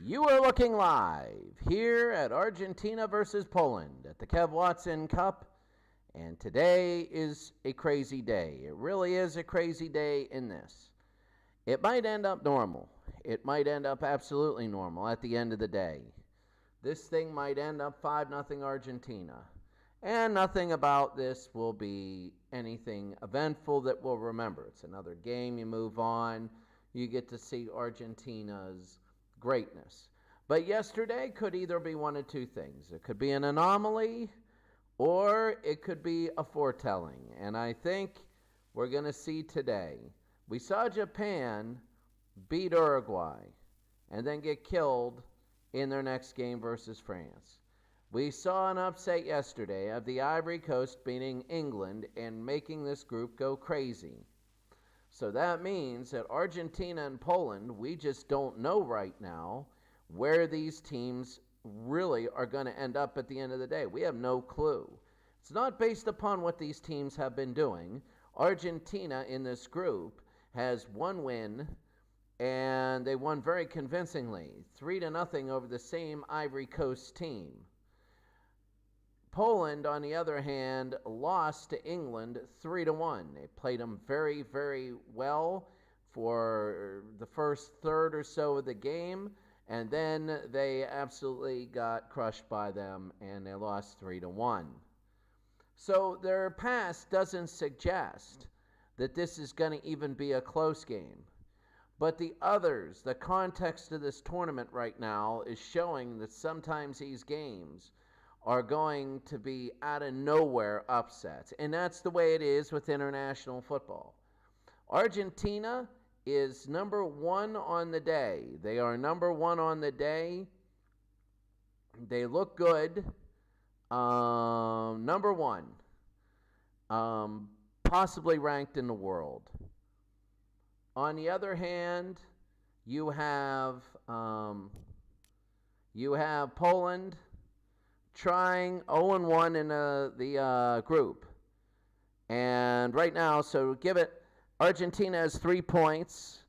You are looking live here at Argentina versus Poland at the Kev Watson Cup, and today is a crazy day. It really is a crazy day in this. It might end up normal. It might end up absolutely normal at the end of the day. This thing might end up 5-0 Argentina, and nothing about this will be anything eventful that we'll remember. It's another game, you move on, you get to see Argentina's greatness. But yesterday could either be one of two things. It could be an anomaly or it could be a foretelling. And I think we're going to see today. We saw Japan beat Uruguay and then get killed in their next game versus France. We saw an upset yesterday of the Ivory Coast beating England and making this group go crazy. So that means that Argentina and Poland, we just don't know right now where these teams really are going to end up at the end of the day. We have no clue. It's not based upon what these teams have been doing. Argentina in this group has one win, and they won very convincingly, 3-0 over the same Ivory Coast team. Poland, on the other hand, lost to England 3-1. They played them very, very well for the first third or so of the game, and then they absolutely got crushed by them, and they lost 3-1. So their past doesn't suggest that this is going to even be a close game. But the others, the context of this tournament right now is showing that sometimes these games are going to be out of nowhere upsets. And that's the way it is with international football. Argentina is number one on the day. They are number one on the day. They look good. Number one. Possibly ranked in the world. On the other hand, you have Poland trying 0-1 in the group. And right now, so give it, Argentina has 3 points.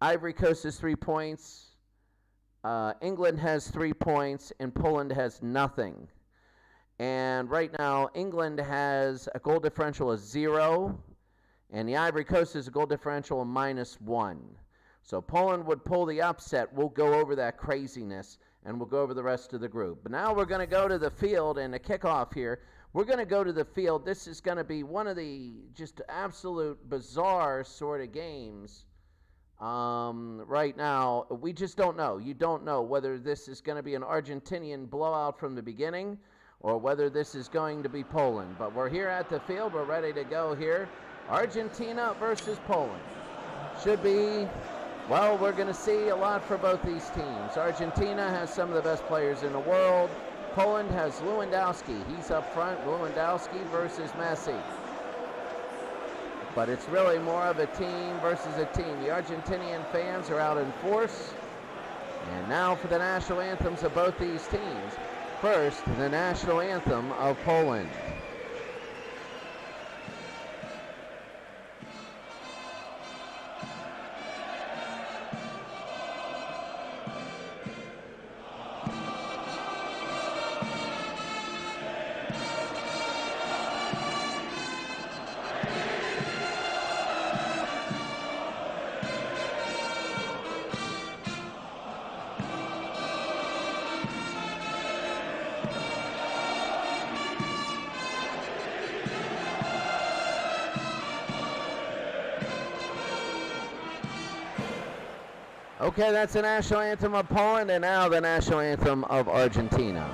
Ivory Coast has 3 points. England has 3 points, and Poland has nothing. And right now, England has a goal differential of 0, and the Ivory Coast has a goal differential of -1. So Poland would pull the upset. We'll go over that craziness, and we'll go over the rest of the group. But now we're going to go to the field, and the kickoff here, we're going to go to the field. This is going to be one of the just absolute bizarre sort of games right now. We just don't know. You don't know whether this is going to be an Argentinian blowout from the beginning or whether this is going to be Poland. But we're here at the field. We're ready to go here. Argentina versus Poland. Should be, well, we're going to see a lot for both these teams. Argentina has some of the best players in the world. Poland has Lewandowski. He's up front. Lewandowski versus Messi. But it's really more of a team versus a team. The Argentinian fans are out in force. And now for the national anthems of both these teams. First, the national anthem of Poland. Okay, that's the national anthem of Poland, and now the national anthem of Argentina.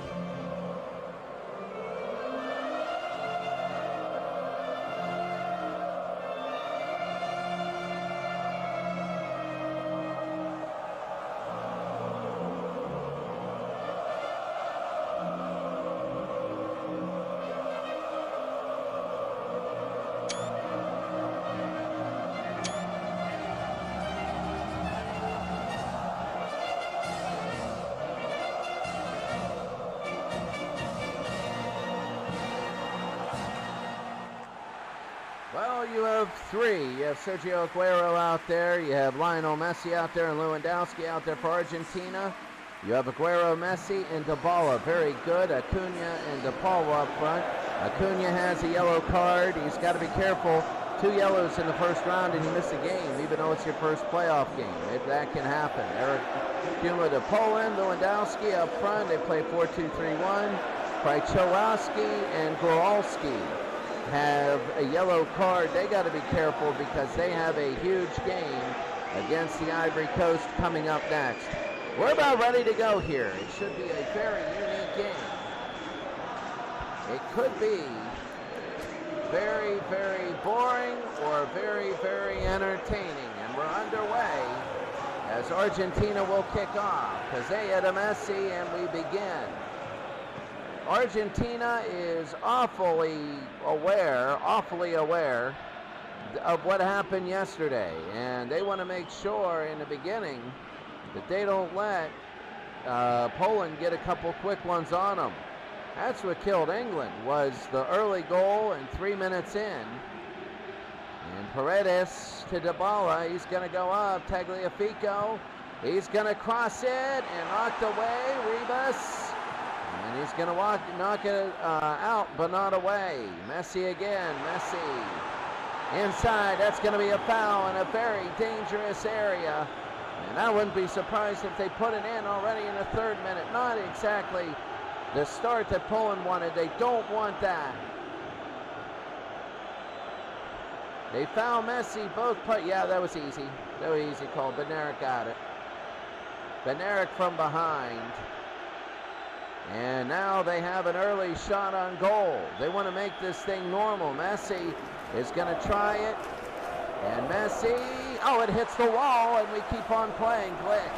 Well, you have three. You have Sergio Aguero out there. You have Lionel Messi out there and Lewandowski out there for Argentina. You have Aguero, Messi, and Dybala. Very good. Acuna and Dybala up front. Acuna has a yellow card. He's got to be careful. 2 yellows in the first round, and he missed a game, even though it's your first playoff game. That can happen. Eric Puma to Poland. Lewandowski up front. They play 4-2-3-1. Krajcowski and Goralski have a yellow card. They got to be careful because they have a huge game against the Ivory Coast coming up next. We're about ready to go here. It should be a very unique game. It could be very, very boring or very, very entertaining. And we're underway as Argentina will kick off. Jose de Messi, and we begin. Argentina is awfully aware of what happened yesterday. And they want to make sure in the beginning that they don't let Poland get a couple quick ones on them. That's what killed England, was the early goal and 3 minutes in. And Paredes to Dybala. He's going to go up. Tagliafico. He's going to cross it and knocked away. Ribas. And he's going to knock it out, but not away. Messi again. Messi. Inside. That's going to be a foul in a very dangerous area. And I wouldn't be surprised if they put it in already in the 3rd minute. Not exactly the start that Poland wanted. They don't want that. They found Messi both yeah, that was easy. That was easy call. Bednarik got it. Bednarik from behind. And now they have an early shot on goal. They want to make this thing normal. Messi is going to try it. And Messi, oh, it hits the wall, and we keep on playing. Glick.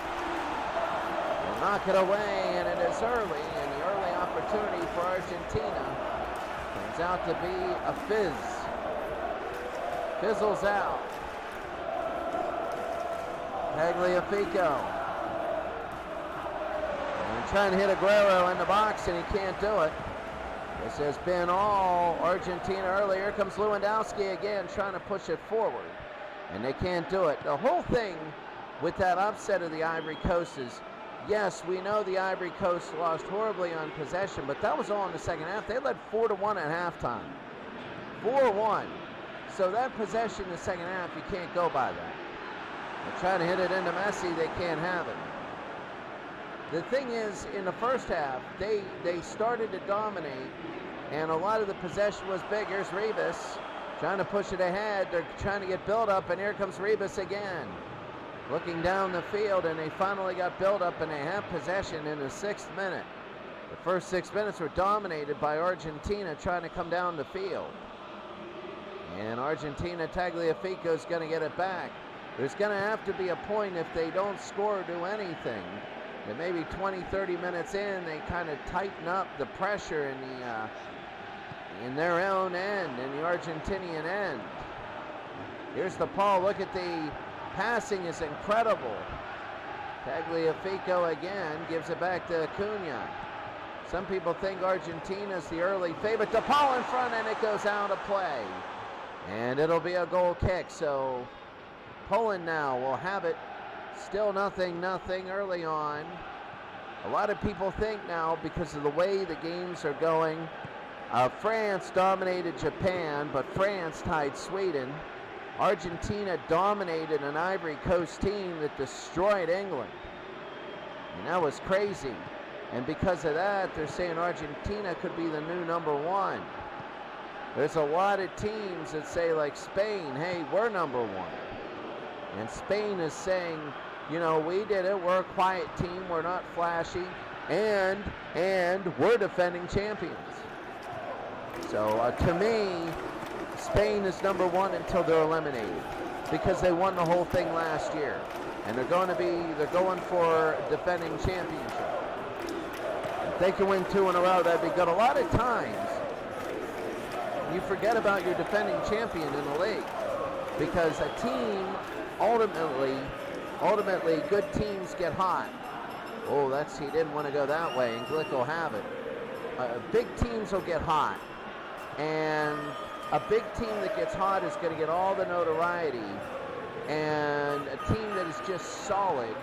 We'll knock it away, and it is early. And the early opportunity for Argentina turns out to be a fizz. Fizzles out. Tagliafico. And trying to hit Aguero in the box, and he can't do it. This has been all Argentina early. Here comes Lewandowski again, trying to push it forward. And they can't do it. The whole thing with that upset of the Ivory Coast is, yes, we know the Ivory Coast lost horribly on possession, but that was all in the second half. They led 4-1 at halftime. 4-1. So that possession in the second half, you can't go by that. They're trying to hit it into Messi. They can't have it. The thing is, in the first half, they started to dominate, and a lot of the possession was big. Here's Ribas trying to push it ahead. They're trying to get build up, and here comes Ribas again. Looking down the field, and they finally got build up, and they have possession in the 6th minute. The first 6 minutes were dominated by Argentina trying to come down the field. And Argentina, Tagliafico is going to get it back. There's going to have to be a point if they don't score or do anything. And maybe 20, 30 minutes in, they kind of tighten up the pressure in their own end, in the Argentinian end. Here's the ball. Look at the passing is incredible. Tagliafico again gives it back to Acuna. Some people think Argentina's the early favorite. The ball in front, and it goes out of play. And it'll be a goal kick. So Poland now will have it. Still 0-0 early on. A lot of people think now, because of the way the games are going, France dominated Japan, but France tied Sweden. Argentina dominated an Ivory Coast team that destroyed England. And that was crazy. And because of that, they're saying Argentina could be the new #1. There's a lot of teams that say, like Spain, hey, we're #1. And Spain is saying, you know, we did it. We're a quiet team. We're not flashy. And we're defending champions. So to me, Spain is #1 until they're eliminated, because they won the whole thing last year. And they're going for defending championship. If they can win 2 in a row, that'd be good. A lot of times, you forget about your defending champion in the league, because a team ultimately good teams get hot. Oh, he didn't want to go that way, and Glick will have it. Big teams will get hot, and a big team that gets hot is going to get all the notoriety, and a team that is just solid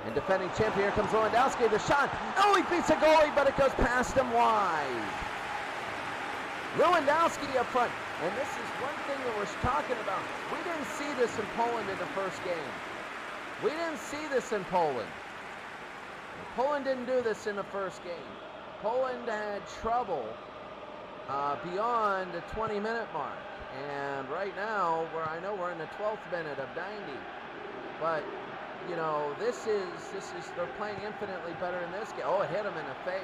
And defending champion, here comes Lewandowski, the shot. Oh, he beats a goalie, but it goes past him wide. Lewandowski up front. And this is one thing that we're talking about. We didn't see this in Poland in the first game. We didn't see this in Poland. Poland didn't do this in the first game. Poland had trouble beyond the 20-minute mark. And right now, I know we're in the 12th minute of 90. But, you know, this is they're playing infinitely better in this game. Oh, it hit them in the face.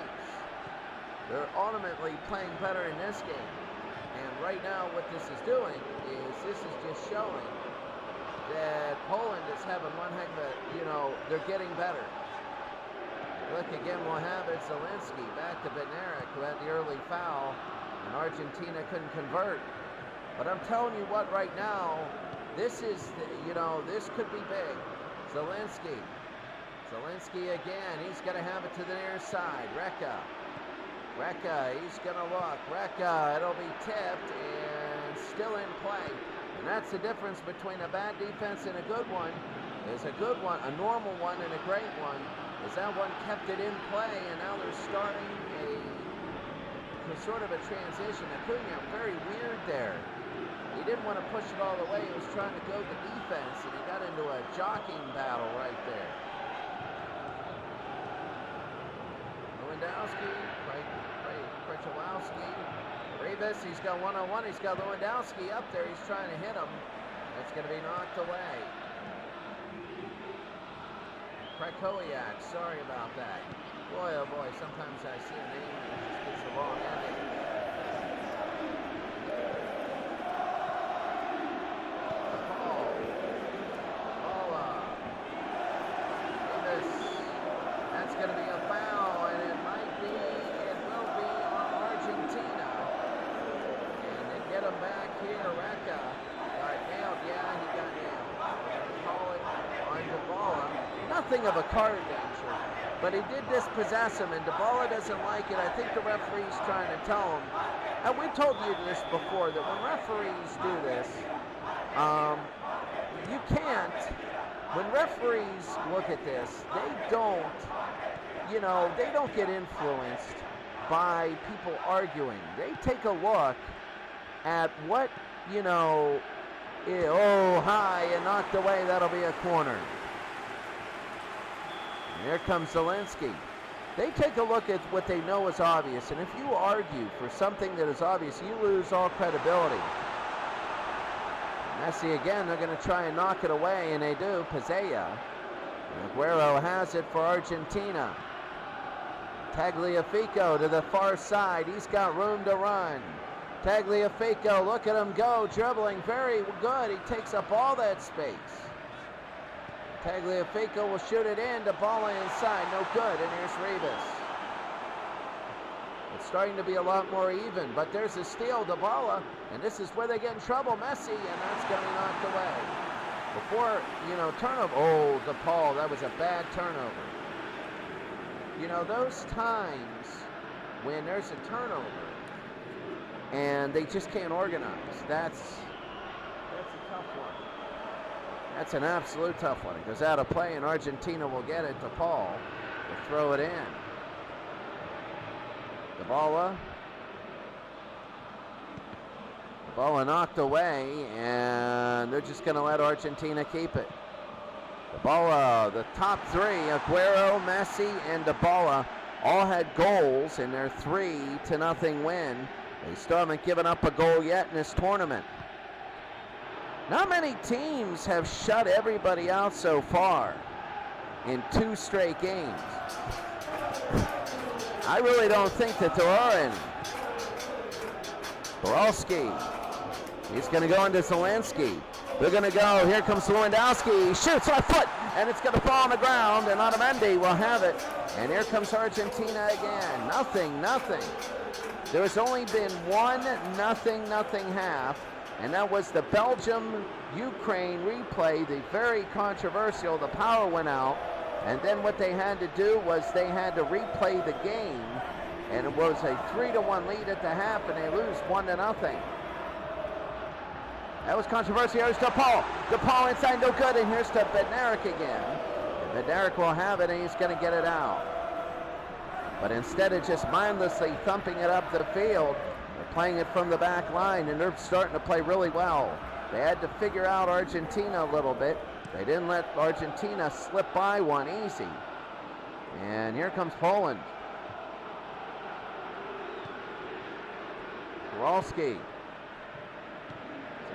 They're ultimately playing better in this game. And right now what this is doing is this is just showing that Poland is having one heck of a, you know, they're getting better. Look again, we'll have it. Zelensky back to Bednarek, who had the early foul, and Argentina couldn't convert. But I'm telling you what, right now, this is, you know, this could be big. Zelensky again, he's going to have it to the near side. Reka, he's going to look. Reka, it'll be tipped and still in play. And that's the difference between a bad defense and a good one. There's a good one, a normal one, and a great one. Is that one kept it in play, and now they're starting a sort of a transition. Acuna, very weird there. He didn't want to push it all the way. He was trying to go to defense, and he got into a jockeying battle right there. Lewandowski, Krejcilowski, Rivas, he's got one-on-one. He's got Lewandowski up there. He's trying to hit him. That's going to be knocked away. Krakowiak, sorry about that. Boy, oh boy, sometimes I see a name and it just gets the wrong ending. That's going to be a foul, and it will be on Argentina. And they get him back here. Reka got nailed. Yeah, he got nailed. Call it on Dybala. Nothing of a card danger, but he did dispossess him, and Dybala doesn't like it. I think the referee's trying to tell him, and we told you this before, that when referees do this, you can't, when referees look at this, they don't, you know, they don't get influenced by people arguing. They take a look at what, you know, oh, high and knocked away, that'll be a corner. And here comes Zelensky. They take a look at what they know is obvious, and if you argue for something that is obvious, you lose all credibility. Messi again, they're going to try and knock it away, and they do. Pizea. Aguero has it for Argentina. Tagliafico to the far side. He's got room to run. Tagliafico, look at him go, dribbling very good. He takes up all that space. Tagliafico will shoot it in. Dybala inside, no good, and here's Rivas. It's starting to be a lot more even, but there's a steal, Dybala, and this is where they get in trouble. Messi, and that's going to be knocked away. Before, you know, turnover. Oh, DePaul, that was a bad turnover. You know, those times when there's a turnover and they just can't organize, that's a tough one. That's an absolute tough one. It goes out of play, and Argentina will get it to Paul to throw it in. Dybala knocked away, and they're just going to let Argentina keep it. Dybala, the top three, Aguero, Messi, and Dybala, all had goals in their 3-0 win. They still haven't given up a goal yet in this tournament. Not many teams have shut everybody out so far in 2 straight games. I really don't think that there are any. Borowski, he's going to go into Zelensky. They're going to go, here comes Lewandowski, he shoots left foot, and it's going to fall on the ground, and Otamendi will have it. And here comes Argentina again. Nothing. There's only been 1-0 half, and that was the Belgium-Ukraine replay, the very controversial. The power went out, and then what they had to do was they had to replay the game, and it was a 3-1 lead at the half, and they lose 1-0. That was controversial. Here's DePaul. DePaul inside, no good, and here's to Bednarek again. Bednarik will have it, and he's going to get it out. But instead of just mindlessly thumping it up the field, they're playing it from the back line, and they're starting to play really well. They had to figure out Argentina a little bit. They didn't let Argentina slip by one easy. And here comes Poland. Kowalski.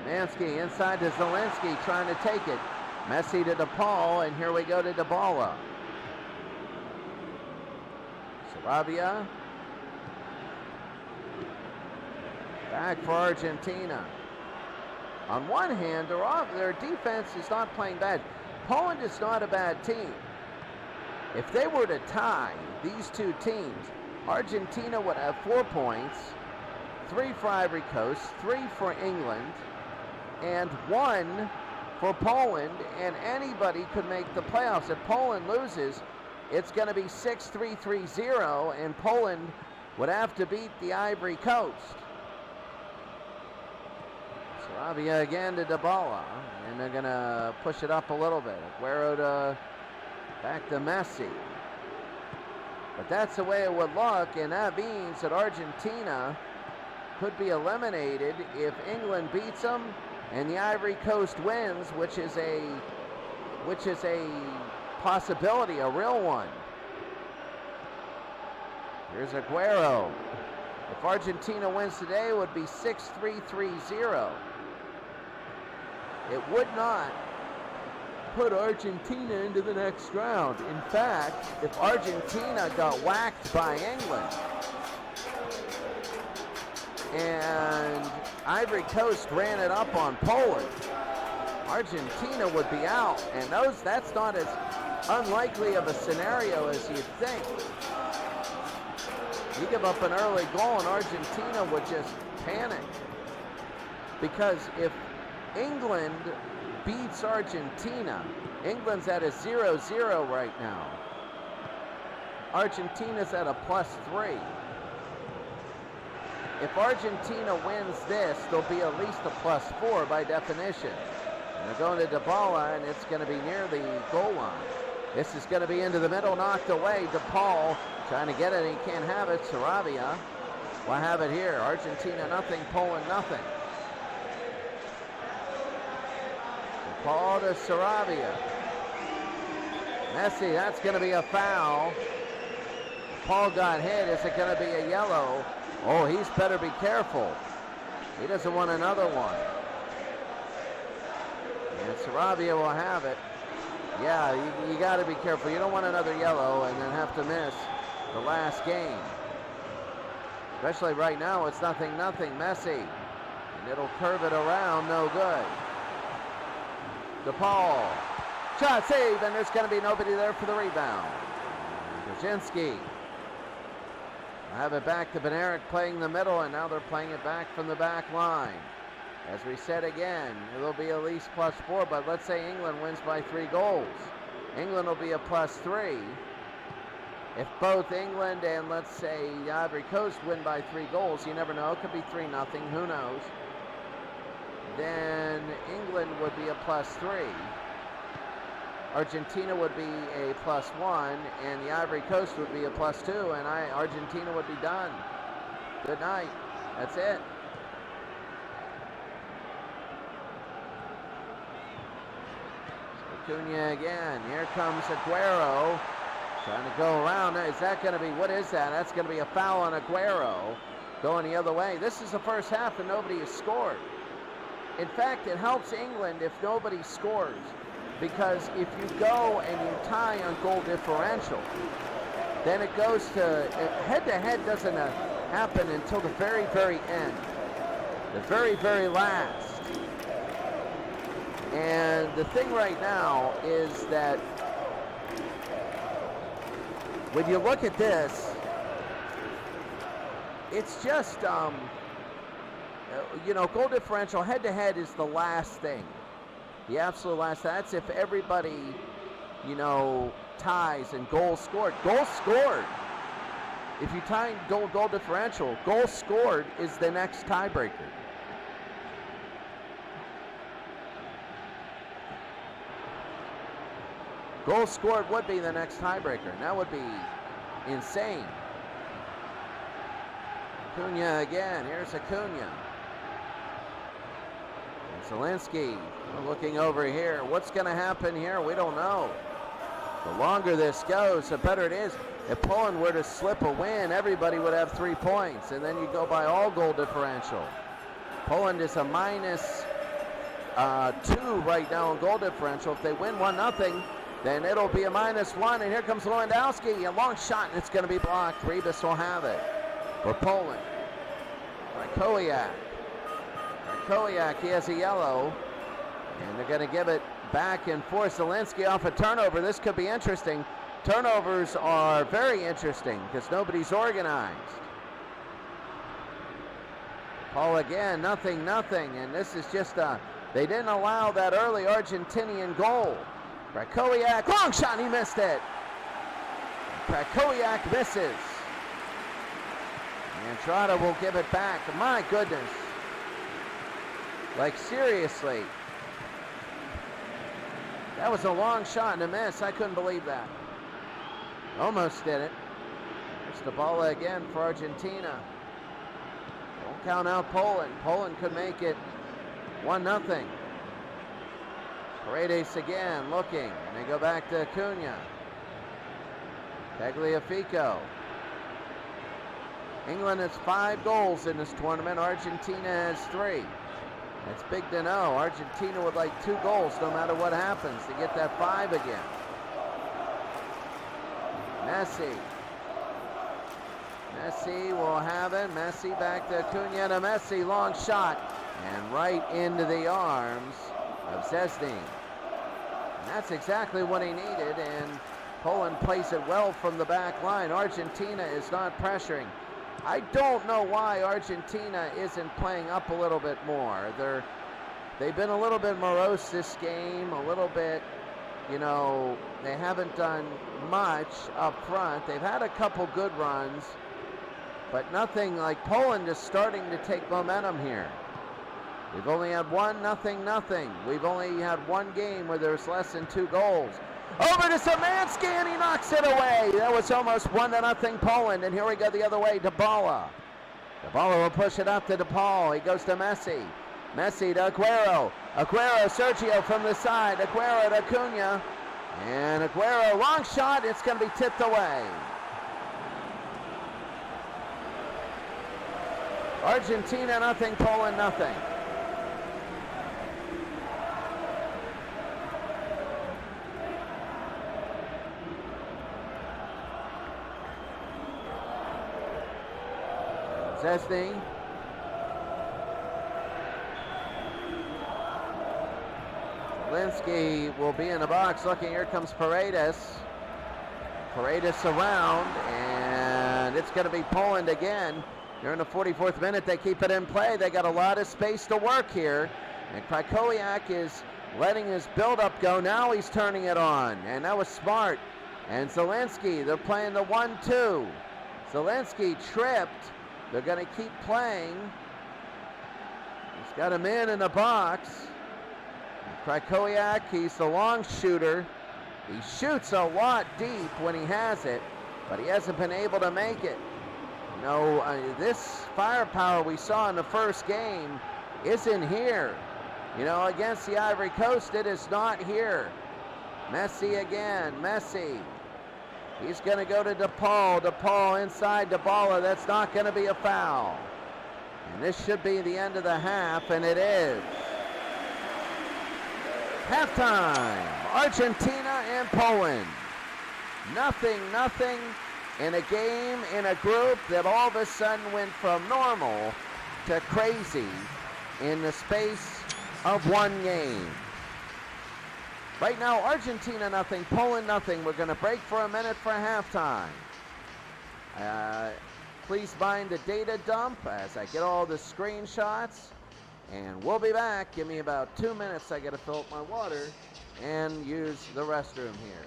Szymanski inside to Zielinski, trying to take it. Messi to DePaul, and here we go to Dybala. Sarabia. Back for Argentina. On one hand, their defense is not playing bad. Poland is not a bad team. If they were to tie these two teams, Argentina would have 4 points, 3 for Ivory Coast, 3 for England, and 1 for Poland, and anybody could make the playoffs. If Poland loses, it's going to be 6-3-3-0, and Poland would have to beat the Ivory Coast. Sarabia again to Dybala, and they're going to push it up a little bit. Aguero to back to Messi. But that's the way it would look, and that means that Argentina could be eliminated if England beats them and the Ivory Coast wins, which is a possibility, a real one. Here's Aguero. If Argentina wins today, it would be 6-3-3-0. It would not put Argentina into the next round. In fact, if Argentina got whacked by England and Ivory Coast ran it up on Poland, Argentina would be out, and that's not as unlikely of a scenario as you'd think. You give up an early goal and Argentina would just panic, because if England beats Argentina, England's at a 0-0 right now. Argentina's at a +3. If Argentina wins this, they'll be at least a +4 by definition. And they're going to Dybala, and it's going to be near the goal line. This is going to be into the middle, knocked away. DePaul trying to get it, and he can't have it. Sarabia will have it here. Argentina nothing, Poland nothing. DePaul to Sarabia. Messi, that's going to be a foul. Paul got hit. Is it going to be a yellow? Oh, he's better be careful. He doesn't want another one. And Sarabia will have it. Yeah, you got to be careful. You don't want another yellow and then have to miss the last game. Especially right now, it's 0-0. Messi. And it'll curve it around. No good. DePaul. Shot save, and there's going to be nobody there for the rebound. Brzezinski. Have it back to Bednarik playing the middle, and now they're playing it back from the back line. As we said again, it'll be at least +4, but let's say England wins by 3 goals. England will be a +3. If both England and, let's say, the Ivory Coast win by 3 goals, you never know, it could be 3-0, who knows. Then England would be a +3. Argentina would be a +1, and the Ivory Coast would be a +2, and Argentina would be done. Good night. That's it. Acuna again. Here comes Aguero. Trying to go around. Is that going to be, what is that? That's going to be a foul on Aguero. Going the other way. This is the first half and nobody has scored. In fact, it helps England if nobody scores. Because if you go and you tie on goal differential, then it goes to, head-to-head doesn't happen until the very, very end. The very, very last. And the thing right now is that when you look at this, it's just, goal differential, head-to-head is the last thing. The absolute last. That's if everybody, ties and goals scored. Goals scored. If you tie goal differential, goals scored is the next tiebreaker. Goal scored would be the next tiebreaker, and that would be insane. Acuna again. Here's Acuna. And Zelensky looking over here. What's going to happen here? We don't know. The longer this goes, the better it is. If Poland were to slip a win, everybody would have 3 points, and then you go by all goal differential. Poland is a minus 2 right now in goal differential. If they win 1-0, then it'll be a -1, and here comes Lewandowski. A long shot, and it's going to be blocked. Ribas will have it for Poland. Krakowiak. Krakowiak, he has a yellow, and they're going to give it back and forth. Zelensky off a turnover. This could be interesting. Turnovers are very interesting because nobody's organized. Paul again, 0-0, and this is just they didn't allow that early Argentinian goal. Krakowiak, long shot, he missed it. Krakowiak misses. Andrada will give it back. My goodness. Like, seriously. That was a long shot and a miss. I couldn't believe that. Almost did it. There's Dybala again for Argentina. Don't count out Poland. Poland could make it 1-0. Paredes again looking, and they go back to Acuna. Tagliafico. England has 5 goals in this tournament. Argentina has 3. That's big to know. Argentina would like 2 goals no matter what happens to get that 5 again. Messi. Messi will have it. Messi back to Acuna to Messi. Long shot. And right into the arms of Szczesny. And that's exactly what he needed. And Poland plays it well from the back line. Argentina is not pressuring. I don't know why Argentina isn't playing up a little bit more. They've been a little bit morose this game, a little bit, you know, they haven't done much up front. They've had a couple good runs, but nothing like. Poland is starting to take momentum here. We've only had 1-0. We've only had 1 game where there's less than 2 goals. Over to Szymanski, and he knocks it away. That was almost 1-0 Poland, and here we go the other way, Dybala. Dybala will push it up to DePaul. He goes to Messi. Messi to Aguero. Aguero, Sergio from the side. Aguero to Acuna. And Aguero, long shot. It's going to be tipped away. Argentina 0, Poland 0. Szczesny. Zelensky will be in the box looking. Here comes Paredes. Paredes around, and it's going to be Poland again. They're in the 44th minute. They keep it in play. They got a lot of space to work here. And Krakowiak is letting his build-up go. Now he's turning it on, and that was smart. And Zelensky, they're playing the 1-2. Zelensky tripped. They're going to keep playing. He's got him in the box. Krakowiak, he's the long shooter. He shoots a lot deep when he has it, but he hasn't been able to make it. You know, this firepower we saw in the first game isn't here. You know, against the Ivory Coast, it is not here. Messi again, Messi. He's going to go to DePaul. DePaul inside Dybala. That's not going to be a foul. And this should be the end of the half, and it is. Halftime. Argentina and Poland. 0-0 in a game in a group that all of a sudden went from normal to crazy in the space of 1 game. Right now, Argentina 0, Poland 0. We're going to break for a minute for halftime. Please mind the data dump as I get all the screenshots. And we'll be back. Give me about 2 minutes. I got to fill up my water and use the restroom here.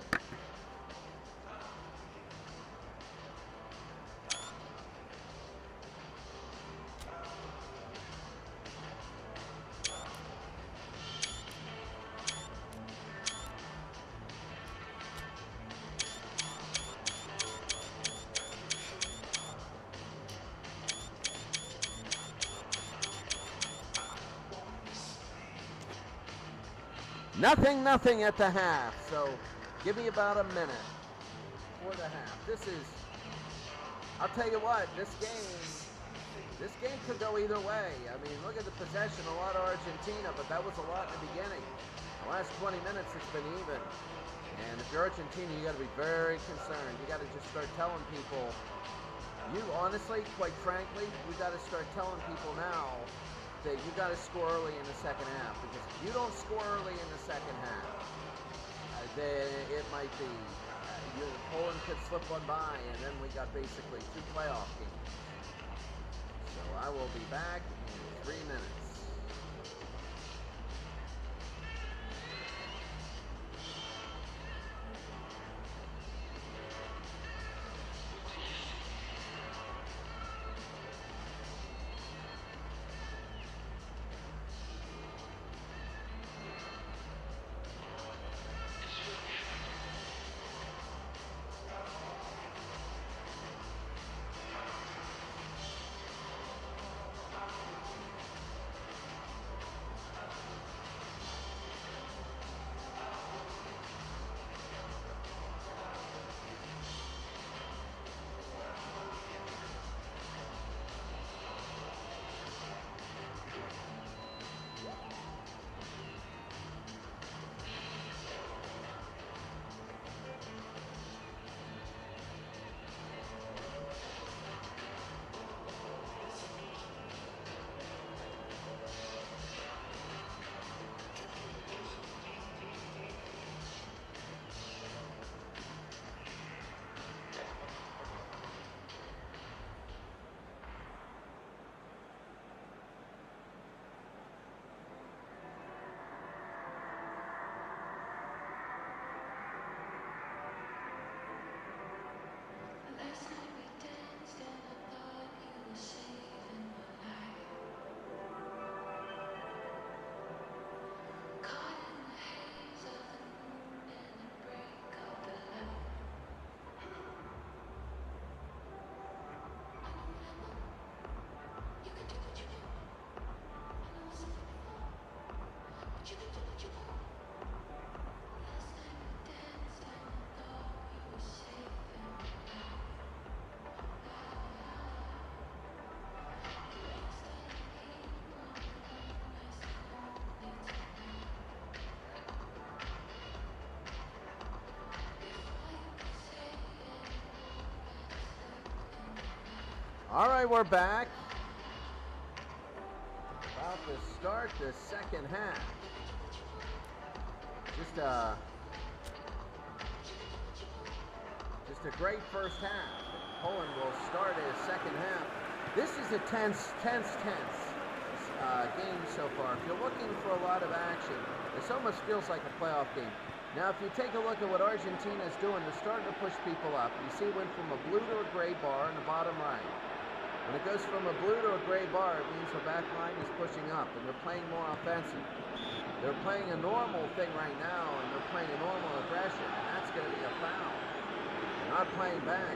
Nothing at the half. So give me about a minute for the half. I'll tell you what, this game could go either way. I mean, look at the possession, a lot of Argentina, but that was a lot in the beginning. The last 20 minutes, it's been even. And if you're Argentina, you got to be very concerned. You got to just start telling people, honestly, quite frankly, you got to start telling people now that you got to score early in the second half. Because if you don't score early in the second half, then it might be, Poland could slip one by, and then we got basically 2 playoff games. So I will be back in 3 minutes. All right, we're back. About to start the second half. Just a great first half. Poland will start his second half. This is a tense game so far. If you're looking for a lot of action, this almost feels like a playoff game. Now, if you take a look at what Argentina is doing, they're starting to push people up. You see it went from a blue to a gray bar in the bottom right. When it goes from a blue to a gray bar, it means the back line is pushing up, and they're playing more offensive. They're playing a normal thing right now, and they're playing a normal aggression, and that's going to be a foul. They're not playing back.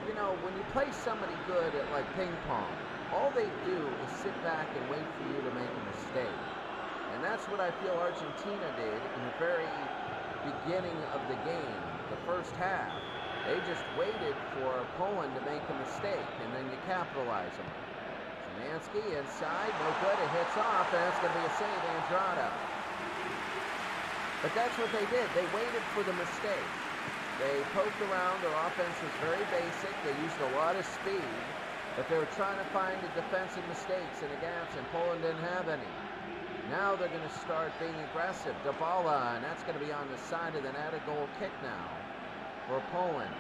You know, when you play somebody good at, like, ping pong, all they do is sit back and wait for you to make a mistake. And that's what I feel Argentina did in the very beginning of the game, the first half. They just waited for Poland to make a mistake, and then you capitalize them. Szymanski inside, no good, it hits off, and it's going to be a save, Andrada. But that's what they did. They waited for the mistake. They poked around, their offense was very basic, they used a lot of speed, but they were trying to find the defensive mistakes and the gaps, and Poland didn't have any. Now they're going to start being aggressive. Dybala, and that's going to be on the side of the net, a goal kick now for Poland.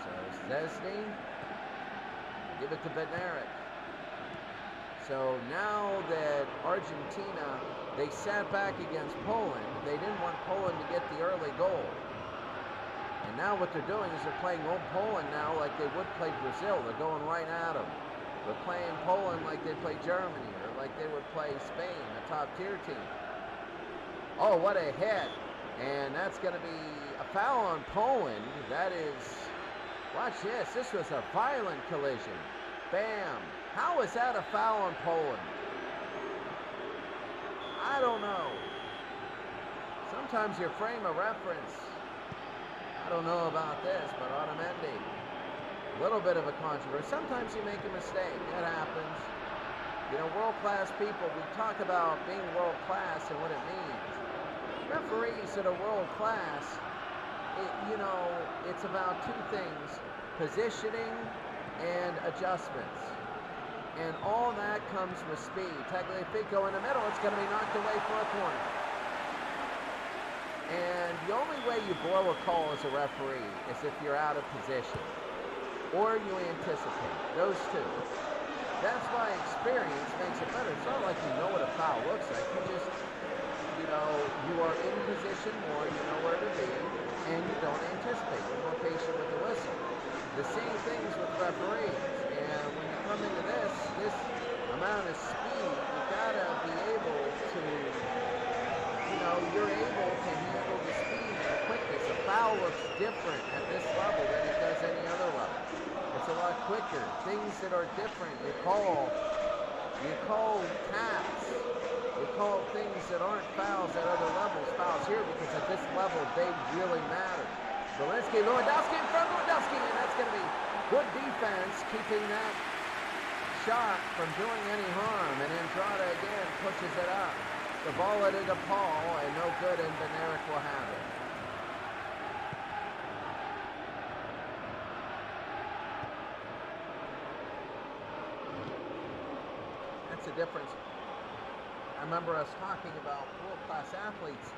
So Szczesny, give it to Bednarek. So now that Argentina, they sat back against Poland, they didn't want Poland to get the early goal. And now what they're doing is they're playing old Poland now like they would play Brazil. They're going right at them. They're playing Poland like they play Germany, or like they would play Spain, a top-tier team. Oh, what a hit. And that's going to be a foul on Poland. That is, watch this. This was a violent collision. Bam. How is that a foul on Poland? I don't know. Sometimes your frame of reference, I don't know about this, but Otamendi, a little bit of a controversy. Sometimes you make a mistake. That happens. You know, world-class people, we talk about being world-class and what it means. Referees that are world-class, it's about two things, positioning and adjustments. And all that comes with speed. Tagliafico in the middle, it's going to be knocked away for a corner. And the only way you blow a call as a referee is if you're out of position or you anticipate. Those two. That's why experience makes it better. It's not like you know what a foul looks like. You just, you are in position more, you know where to be, and you don't anticipate. You're more patient with the whistle. The same things with referees. And when you come into this amount of speed, you gotta be able to, you're able to handle the speed and the quickness. A foul looks different at this level than it does any other level. It's a lot quicker. Things that are different, you call taps. You call things that aren't fouls at other levels fouls here because at this level they really matter. Lewandowski in front, Lewandowski, and that's going to be good defense, keeping that shot from doing any harm. And Andrada again pushes it up. The ball to DePaul, and no good, and Benerick will have it. That's the difference. I remember us talking about world-class athletes,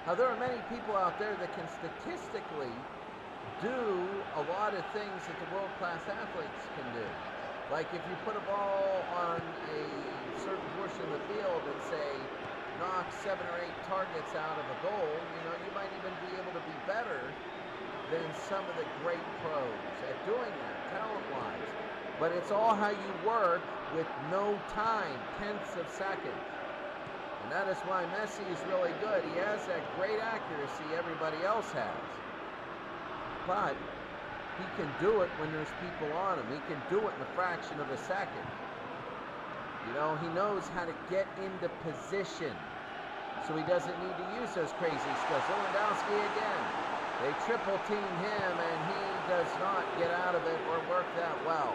how there are many people out there that can statistically do a lot of things that the world-class athletes can do. Like if you put a ball on a certain portion of the field and say, knock 7 or 8 targets out of a goal, you might even be able to be better than some of the great pros at doing that, talent-wise. But it's all how you work with no time, tenths of seconds. And that is why Messi is really good. He has that great accuracy everybody else has. But he can do it when there's people on him. He can do it in a fraction of a second. He knows how to get into position. So he doesn't need to use those crazy skills. Lewandowski again. They triple team him and he does not get out of it or work that well.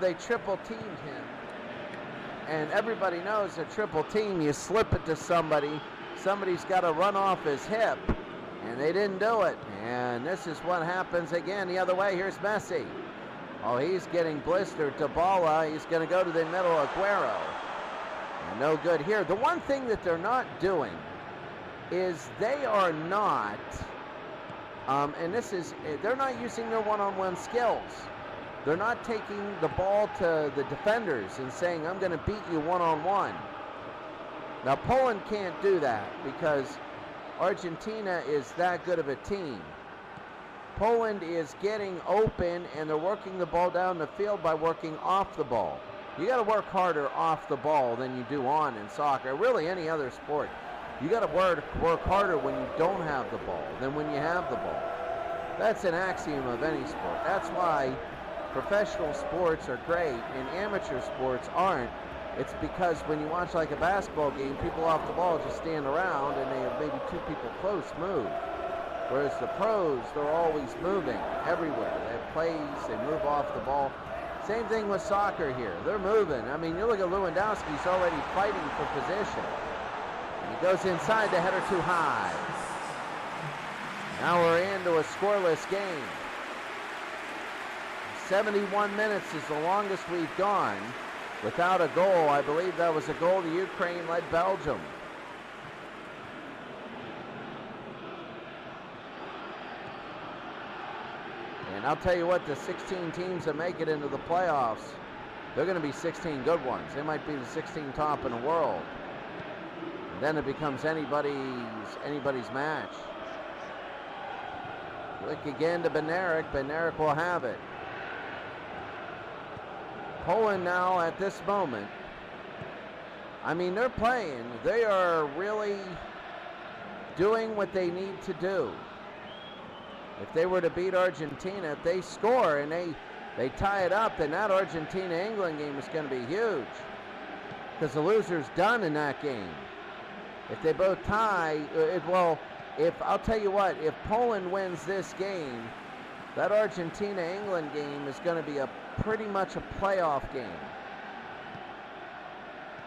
They triple teamed him. And everybody knows a triple team, you slip it to somebody. Somebody's got to run off his hip. And they didn't do it. And this is what happens again the other way. Here's Messi. Oh, he's getting blistered. Dybala, he's going to go to the middle. Aguero. And no good here. The one thing that they're not doing is they are not, they're not using their one-on-one skills. They're not taking the ball to the defenders and saying, I'm going to beat you one-on-one. Now, Poland can't do that because Argentina is that good of a team. Poland is getting open, and they're working the ball down the field by working off the ball. You got to work harder off the ball than you do on in soccer, really any other sport. You got to work harder when you don't have the ball than when you have the ball. That's an axiom of any sport. That's why professional sports are great and amateur sports aren't. It's because when you watch like a basketball game, people off the ball just stand around and they have maybe 2 people close move. Whereas the pros, they're always moving everywhere. They have plays, they move off the ball. Same thing with soccer here. They're moving. I mean, you look at Lewandowski, he's already fighting for position. And he goes inside, the header too high. Now we're into a scoreless game. 71 minutes is the longest we've gone without a goal. I believe that was a goal to Ukraine led Belgium. And I'll tell you what, the 16 teams that make it into the playoffs, they're going to be 16 good ones. They might be the 16 top in the world. And then it becomes anybody's match. Look again to Benerick. Benerick will have it. Poland now at this moment, I mean, they're playing. They are really doing what they need to do. If they were to beat Argentina, if they score and they tie it up, then that Argentina-England game is going to be huge. Because the loser's done in that game. If they both tie, I'll tell you what, if Poland wins this game, that Argentina-England game is going to be pretty much a playoff game.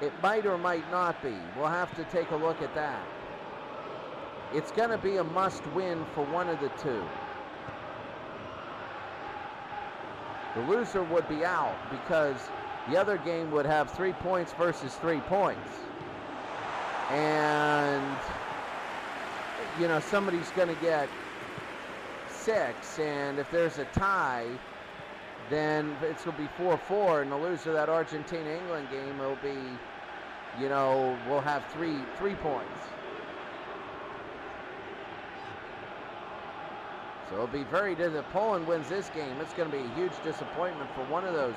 It might or might not be. We'll have to take a look at that. It's going to be a must-win for one of the two. The loser would be out because the other game would have 3 points versus 3 points. And, somebody's going to get 6, and if there's a tie, then it's going to be 4-4, and the loser of that Argentina-England game will be, will have 3 points. So it'll be if Poland wins this game, it's going to be a huge disappointment for one of those,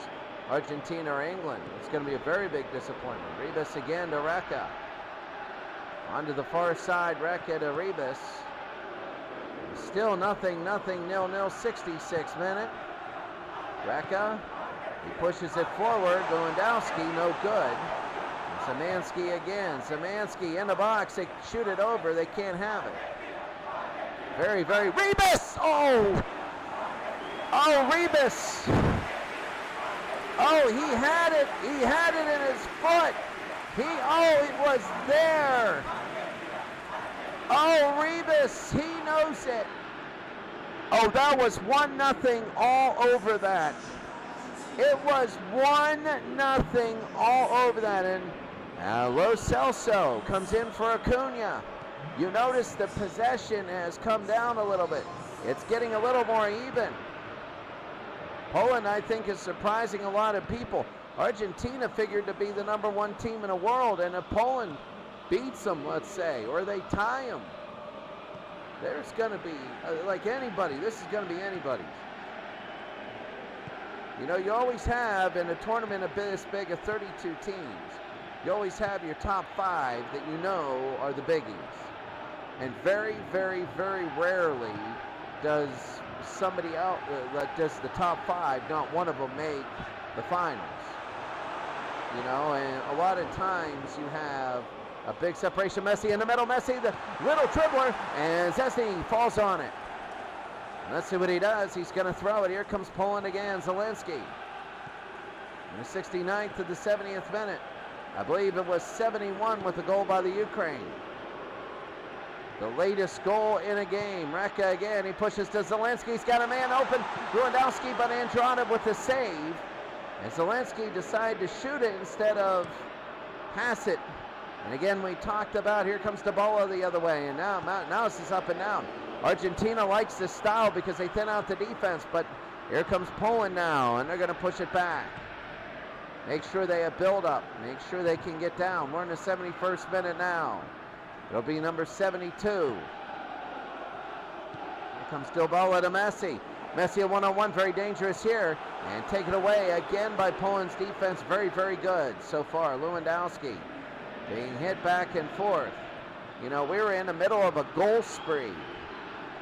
Argentina or England. It's going to be a very big disappointment. Ribas again to Reka. Onto the far side, Reka to Ribas. Still nothing, 0-0, 66 minute. Reka, he pushes it forward. Lewandowski, no good. And Szymanski again. Szymanski in the box. They shoot it over. They can't have it. Very, Ribas! Oh, Ribas! Oh, he had it. He had it in his foot. It was there. Oh, Ribas, he knows it. Oh, that was 1-0 all over that. It was 1-0 all over that. And Lo Celso comes in for Acuna. You notice the possession has come down a little bit. It's getting a little more even. Poland, I think, is surprising a lot of people. Argentina figured to be the #1 team in the world, and if Poland beats them, let's say, or they tie them, there's going to be, like anybody, this is going to be anybody's. You always have, in a tournament this big of 32 teams, you always have your top 5 that are the biggies. And very, very, very rarely does somebody out that does the top 5, not one of them, make the finals. And a lot of times you have a big separation. Messi in the middle. Messi, the little dribbler, and Szczesny falls on it. Let's see what he does. He's going to throw it. Here comes Poland again. Zelensky. In the 69th to the 70th minute. I believe it was 71 with a goal by the Ukraine. The latest goal in a game. Reka again. He pushes to Zelensky. He's got a man open. Lewandowski, but Andrada with the save. And Zelensky decided to shoot it instead of pass it. And again, we talked about, here comes Dybala the other way. And now this is up and down. Argentina likes this style because they thin out the defense. But here comes Poland now, and they're going to push it back. Make sure they have build-up. Make sure they can get down. We're in the 71st minute now. It'll be number 72. Here comes Dybala to Messi. Messi a one-on-one, very dangerous here. And taken away again by Poland's defense. Very, very good so far. Lewandowski being hit back and forth. We were in the middle of a goal spree.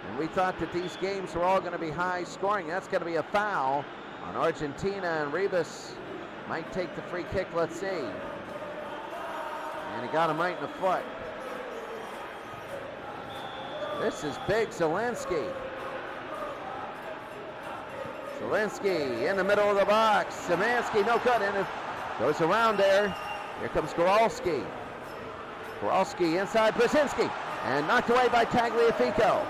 And we thought that these games were all going to be high scoring. That's going to be a foul on Argentina, and Ribas might take the free kick. Let's see. And he got him right in the foot. This is big. Zelensky. Zelensky in the middle of the box. Szymanski, no good, and it goes around there. Here comes Goralski. Goralski inside Brzezinski, and knocked away by Tagliafico.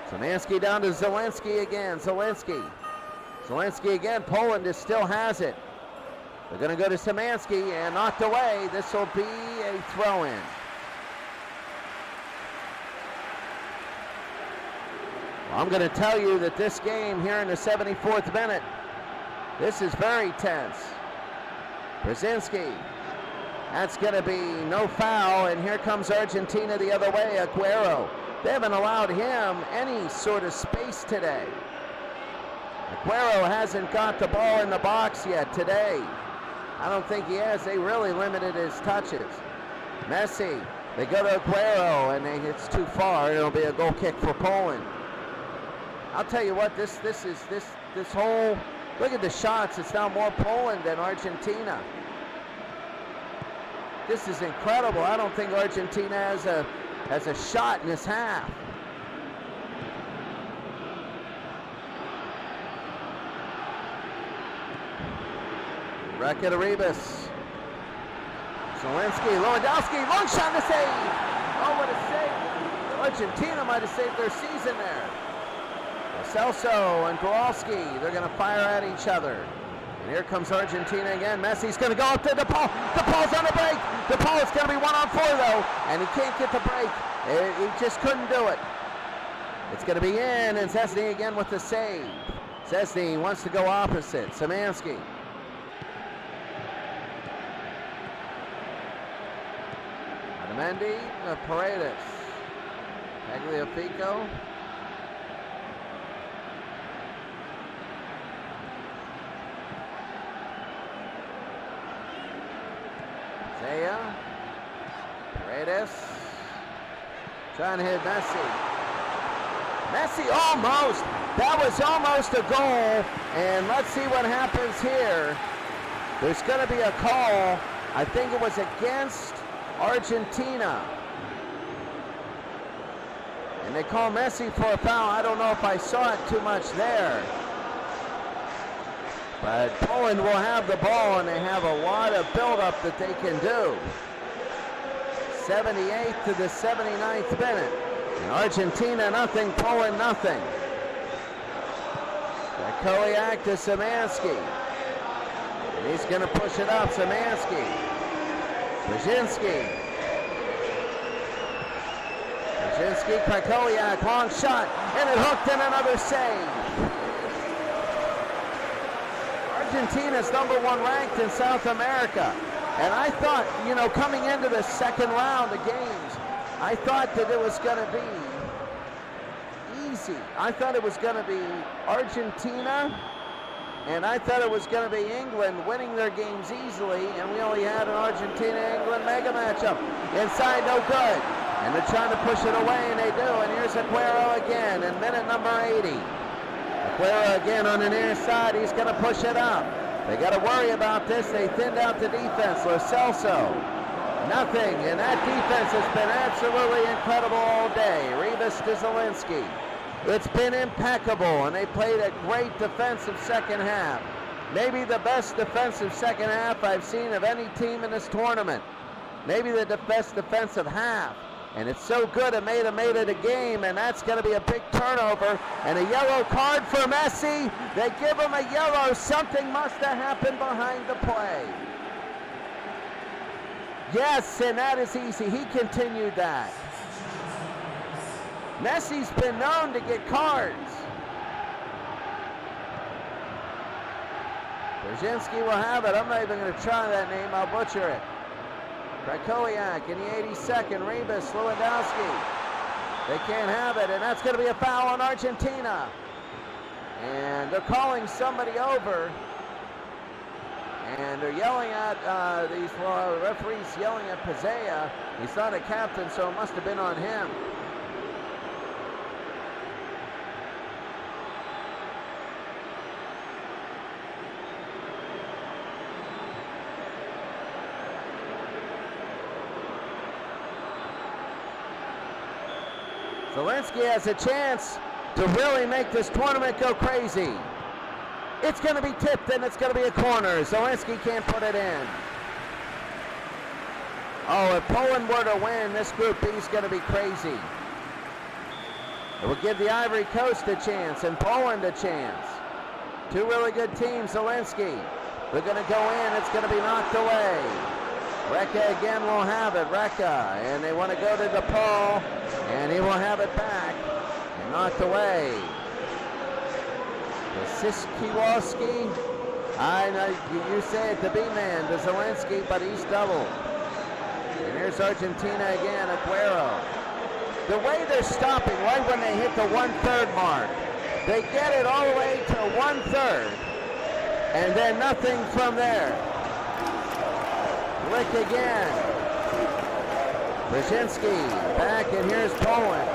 Szymanski down to Zelensky again. Zelensky again. Poland still has it. They're going to go to Szymanski, and knocked away. This will be a throw-in. I'm going to tell you that this game here in the 74th minute, this is very tense. Brzezinski, that's going to be no foul, and here comes Argentina the other way. Aguero, they haven't allowed him any sort of space today. Aguero hasn't got the ball in the box yet today. I don't think he has. They really limited his touches. Messi, they go to Aguero, and it's too far. It'll be a goal kick for Poland. I'll tell you what, this whole, look at the shots. It's now more Poland than Argentina. This is incredible. I don't think Argentina has a shot in this half. Reka to Ribas. Zelensky, Lewandowski, long shot to save. Oh, what a save. Argentina might have saved their season there. Celso and Kowalski, they're going to fire at each other. And here comes Argentina again. Messi's going to go up to DePaul. DePaul's on the break. DePaul is going to be 1-on-4 though, and he can't get the break. He just couldn't do it. It's going to be in, and Szczesny again with the save. Szczesny wants to go opposite. Szymanski. Mendy, Paredes, Tagliafico, Zaya, Paredes, trying to hit Messi. Messi almost, that was almost a goal, and let's see what happens here. There's going to be a call, I think it was against Argentina. And they call Messi for a foul. I don't know if I saw it too much there. But Poland will have the ball, and they have a lot of buildup that they can do. 78th to the 79th minute. And Argentina nothing, Poland nothing. Krakowiak to Szymanski. And he's going to push it up, Szymanski. Brzezinski, Krakowiak, long shot, and it hooked in, another save. Argentina's #1 ranked in South America. And I thought, you know, coming into the second round of games, I thought that it was going to be easy. I thought it was going to be Argentina, and I thought it was going to be England winning their games easily, and we only had an Argentina-England mega matchup. Inside, no good. And they're trying to push it away, and they do. And here's Aguero again in minute number 80. Aguero again on the near side. He's going to push it up. They got to worry about this. They thinned out the defense. Lo Celso, nothing. And that defense has been absolutely incredible all day. Ribas to Zelensky. It's been impeccable, and they played a great defensive second half. Maybe the best defensive second half I've seen of any team in this tournament. Maybe the best defensive half. And it's so good it made it a game, and that's going to be a big turnover. And a yellow card for Messi. They give him a yellow. Something must have happened behind the play. Yes, and that is easy. He continued that. Messi's been known to get cards. Brzezinski will have it. I'm not even going to try that name. I'll butcher it. Krakowiak in the 82nd. Ribas, Lewandowski. They can't have it, and that's going to be a foul on Argentina. And they're calling somebody over. And they're yelling at these referees yelling at Pazea. He's not a captain, so it must have been on him. Zelensky has a chance to really make this tournament go crazy. It's going to be tipped, and it's going to be a corner. Zelensky can't put it in. Oh, if Poland were to win, this Group B is going to be crazy. It will give the Ivory Coast a chance and Poland a chance. Two really good teams. Zelensky, they're going to go in. It's going to be knocked away. Reka again will have it. Reka, and they want to go to DePaul, and he will have it back and knocked away. Siskiwowski, I know you say it, the B-man to Zelensky, but he's doubled. And here's Argentina again, Aguero. The way they're stopping right when they hit the 1/3 mark, they get it all the way to 1/3, and then nothing from there. Lick again. Brzezinski back, and here's Poland.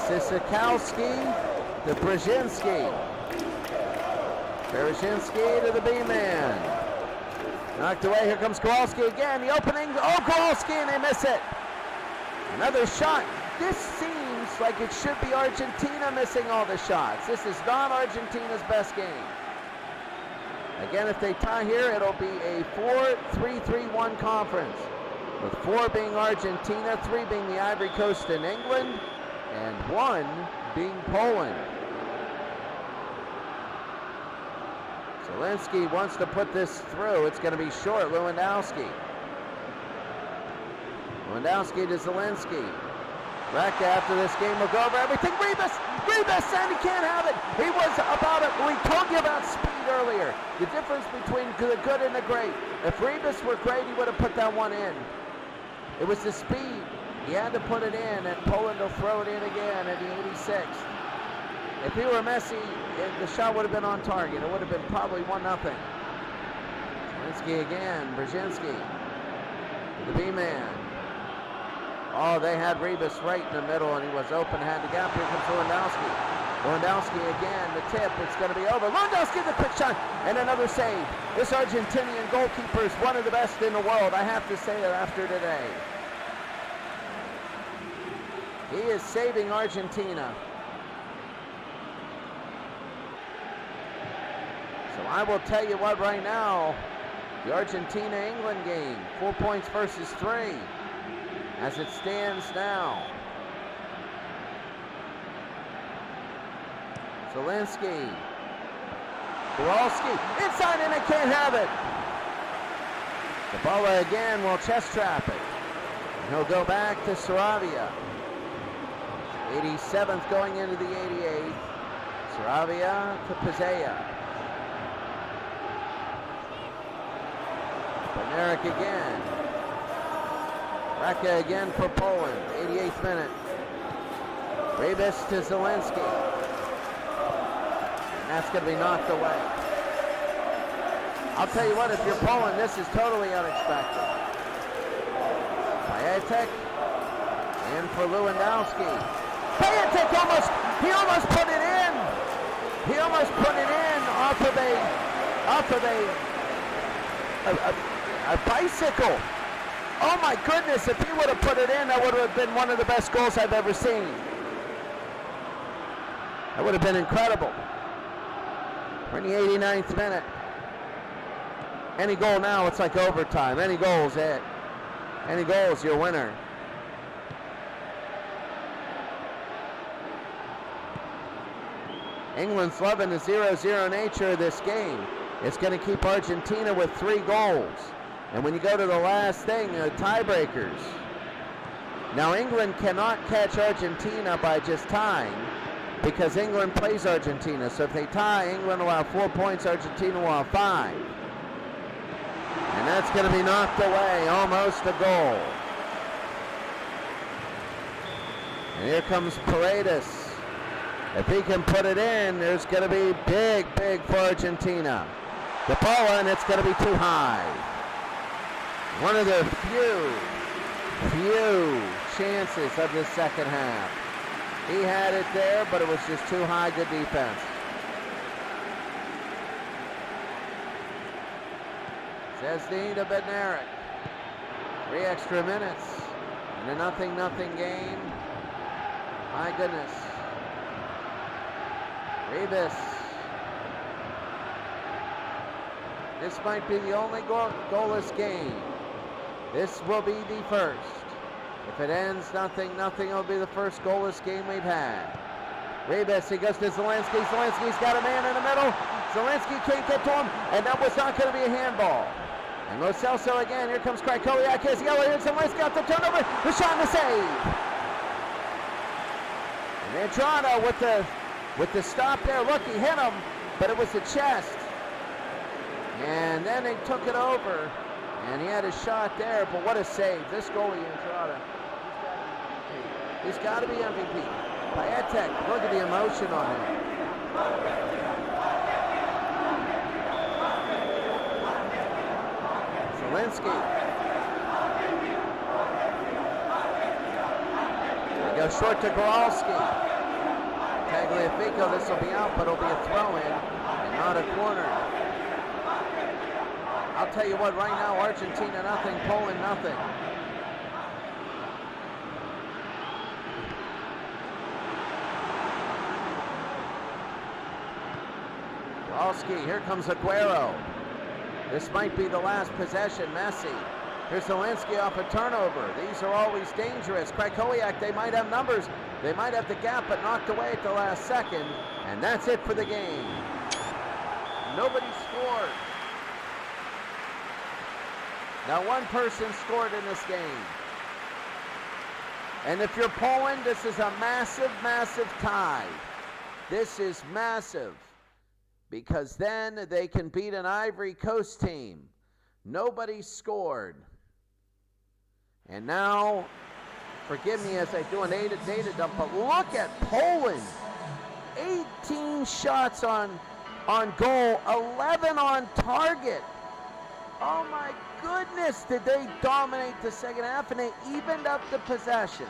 Sikowski to Brzezinski. Berezhinski to the B-man. Knocked away. Here comes Kowalski again. The opening. Oh, Kowalski, and they miss it. Another shot. This seems like it should be Argentina missing all the shots. This is not Argentina's best game. Again, if they tie here, it'll be a 4-3-3-1 conference, with 4 being Argentina, 3 being the Ivory Coast and England, and 1 being Poland. Zelensky wants to put this through. It's going to be short. Lewandowski. Lewandowski to Zelensky. Raka after this game will go over everything. Rebus, and he can't have it. He was about it. We told you about speed earlier. The difference between the good and the great. If Rebus were great, he would have put that one in. It was the speed. He had to put it in, and Poland will throw it in again at the 86th. If he were Messi, the shot would have been on target. It would have been probably 1-0. Zelensky again. Brzezinski. The B-man. Oh, they had Rebus right in the middle, and he was open, had the gap. Here comes Lewandowski. Lewandowski again, the tip. It's going to be over. Lewandowski, the quick shot, and another save. This Argentinian goalkeeper is one of the best in the world. I have to say that after today. He is saving Argentina. So I will tell you what right now, the Argentina-England game, 4 points versus 3, as it stands now. Zelensky. Kowalski, inside, and they can't have it. Kabala again will chest trap it. And he'll go back to Saravia. 87th going into the 88th. Saravia to Pizea. Benerick again. Raka again for Poland. 88th minute. Rebus to Zelensky. And that's going to be knocked away. I'll tell you what, if you're Poland, this is totally unexpected. Piatek in for Lewandowski. Piatek almost put it in. He almost put it in off of a bicycle. Oh my goodness, if he would have put it in, that would have been one of the best goals I've ever seen. That would have been incredible. We're in the 89th minute. Any goal now, it's like overtime. Any goal's it. Any goal's your winner. England's loving the 0-0 nature of this game. It's going to keep Argentina with 3 goals. And when you go to the last thing, tiebreakers. Now England cannot catch Argentina by just tying, because England plays Argentina. So if they tie, England will have 4 points, Argentina will have 5. And that's going to be knocked away, almost a goal. And here comes Paredes. If he can put it in, there's going to be big for Argentina. The ball, and it's going to be too high. One of the few chances of the second half. He had it there, but it was just too high. Good defense. Szczesny to Bednarik. 3 extra minutes in a 0-0 game. My goodness. Rebus. This might be the only goalless game. This will be the first. If it ends 0-0, it'll be the first goalless game we've had. Rebus, he goes to Zelensky. Zelensky's got a man in the middle. Zelensky can't get to him, and that was not going to be a handball. And Lo Celso again. Here comes Krajkowiak. Here's Zelensky out the turnover. The shot and the save. And Andrada with the stop there. Look, he hit him, but it was the chest. And then they took it over, and he had a shot there, but what a save. This goalie, Andrada, he's got to be MVP. Piatek, look at the emotion on him. Zelensky. They go short to Kowalski. Tagliafico, this will be out, but it'll be a throw-in. Not a corner. I'll tell you what, right now, Argentina nothing, Poland nothing. Here comes Aguero. This might be the last possession. Messi. Here's Zelensky off a turnover. These are always dangerous. Krakowiak, they might have numbers. They might have the gap, but knocked away at the last second. And that's it for the game. Nobody scored. Now one person scored in this game. And if you're Poland, this is a massive, massive tie. This is massive. Because then they can beat an Ivory Coast team. Nobody scored. And now, forgive me as I do an data dump, but look at Poland. 18 shots on goal, 11 on target. Oh my goodness, did they dominate the second half, and they evened up the possession.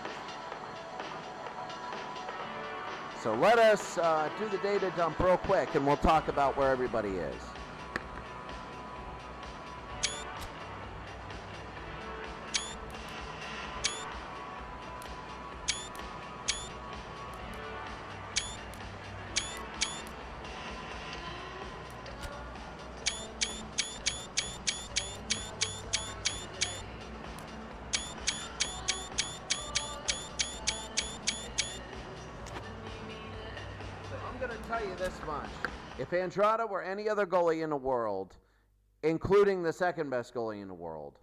So let us do the data dump real quick, and we'll talk about where everybody is. Tell you this much. If Andrada were any other goalie in the world, including the second best goalie in the world,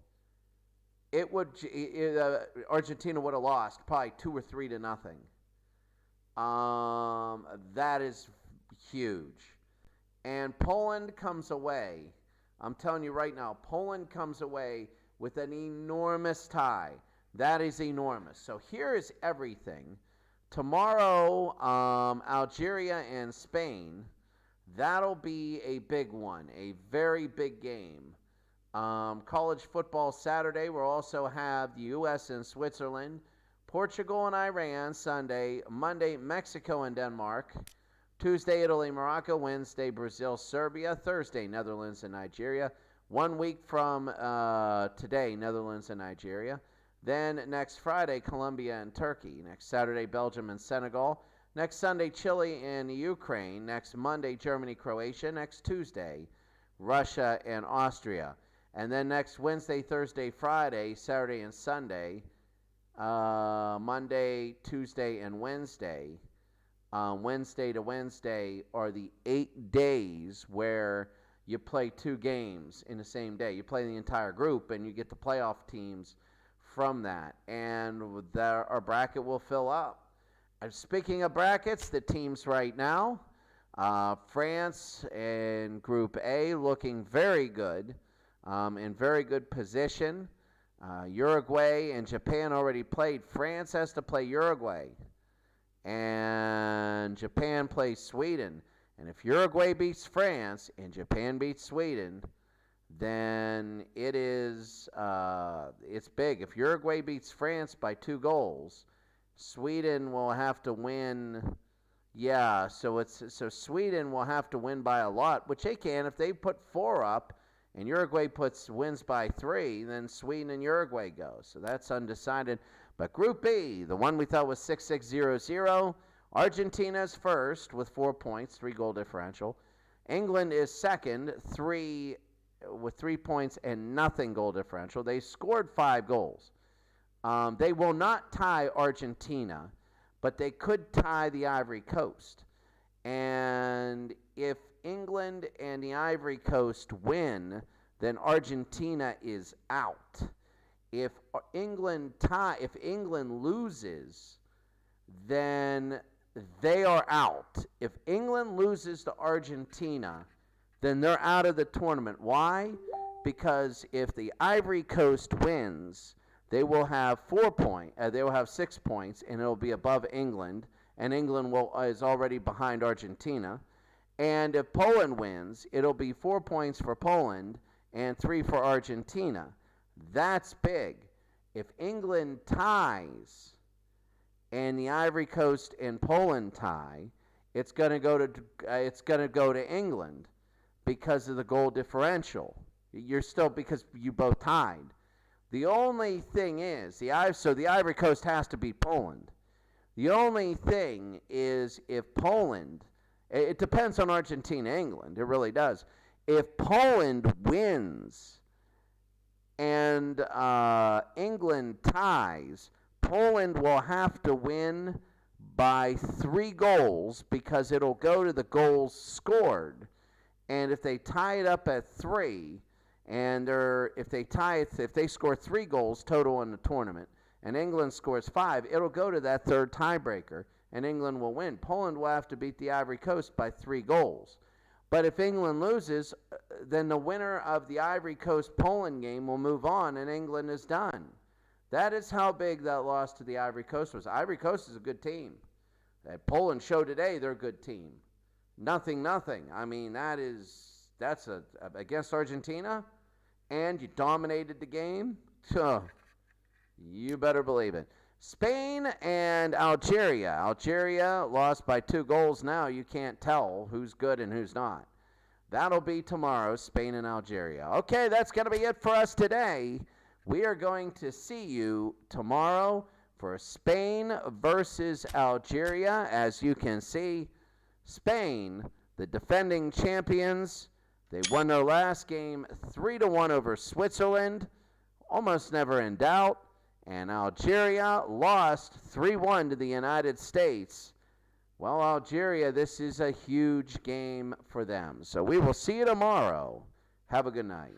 Argentina would have lost probably 2 or 3-0. That is huge. And Poland comes away. I'm telling you right now, Poland comes away with an enormous tie. That is enormous. So here is everything. Tomorrow, Algeria and Spain, that'll be a big one, a very big game. College football Saturday, we'll also have the U.S. and Switzerland, Portugal and Iran Sunday, Monday, Mexico and Denmark, Tuesday, Italy, Morocco, Wednesday, Brazil, Serbia, Thursday, Netherlands and Nigeria, 1 week from today, Netherlands and Nigeria. Then next Friday, Colombia and Turkey. Next Saturday, Belgium and Senegal. Next Sunday, Chile and Ukraine. Next Monday, Germany, Croatia. Next Tuesday, Russia and Austria. And then next Wednesday, Thursday, Friday, Saturday and Sunday, Monday, Tuesday, and Wednesday. Wednesday to Wednesday are the 8 days where you play 2 games in the same day. You play the entire group, and you get the playoff teams from that, and our bracket will fill up. Speaking of brackets, the teams right now, France in Group A looking very good, in very good position. Uruguay and Japan already played. France has to play Uruguay, and Japan plays Sweden. And if Uruguay beats France and Japan beats Sweden, then it is it's big. If Uruguay beats France by 2 goals, Sweden will have to win. Yeah, so Sweden will have to win by a lot, which they can. If they put 4 up and Uruguay wins by 3, then Sweden and Uruguay go. So that's undecided. But Group B, the one we thought was 6-6-0-0, Argentina's first with 4 points, 3 goal differential. England is second, with 3 points and nothing goal differential. They scored 5 goals. They will not tie Argentina, but they could tie the Ivory Coast. And if England and the Ivory Coast win, then Argentina is out. If England loses, then they are out. If England loses to Argentina, then they're out of the tournament. Why? Because if the Ivory Coast wins, they will have 4 points. They will have 6 points, and it'll be above England. And England is already behind Argentina. And if Poland wins, it'll be 4 points for Poland and 3 for Argentina. That's big. If England ties and the Ivory Coast and Poland tie, it's going to go to England. because of the goal differential. You're still, because you both tied. The only thing is, the Ivory Coast has to beat Poland. The only thing is, if Poland, it depends on Argentina, England, it really does. If Poland wins and England ties, Poland will have to win by 3 goals because it'll go to the goals scored. And if they tie it up at 3, and if they score 3 goals total in the tournament, and England scores 5, it'll go to that third tiebreaker, and England will win. Poland will have to beat the Ivory Coast by 3 goals. But if England loses, then the winner of the Ivory Coast-Poland game will move on, and England is done. That is how big that loss to the Ivory Coast was. Ivory Coast is a good team. Poland showed today they're a good team. 0-0. I mean, that's against Argentina, and you dominated the game. You better believe it. Spain and Algeria. Algeria lost by 2 goals now. You can't tell who's good and who's not. That'll be tomorrow, Spain and Algeria. Okay, that's going to be it for us today. We are going to see you tomorrow for Spain versus Algeria. As you can see, Spain, the defending champions, they won their last game 3-1 over Switzerland, almost never in doubt. And Algeria lost 3-1 to the United States. Well, Algeria, this is a huge game for them. So we will see you tomorrow. Have a good night.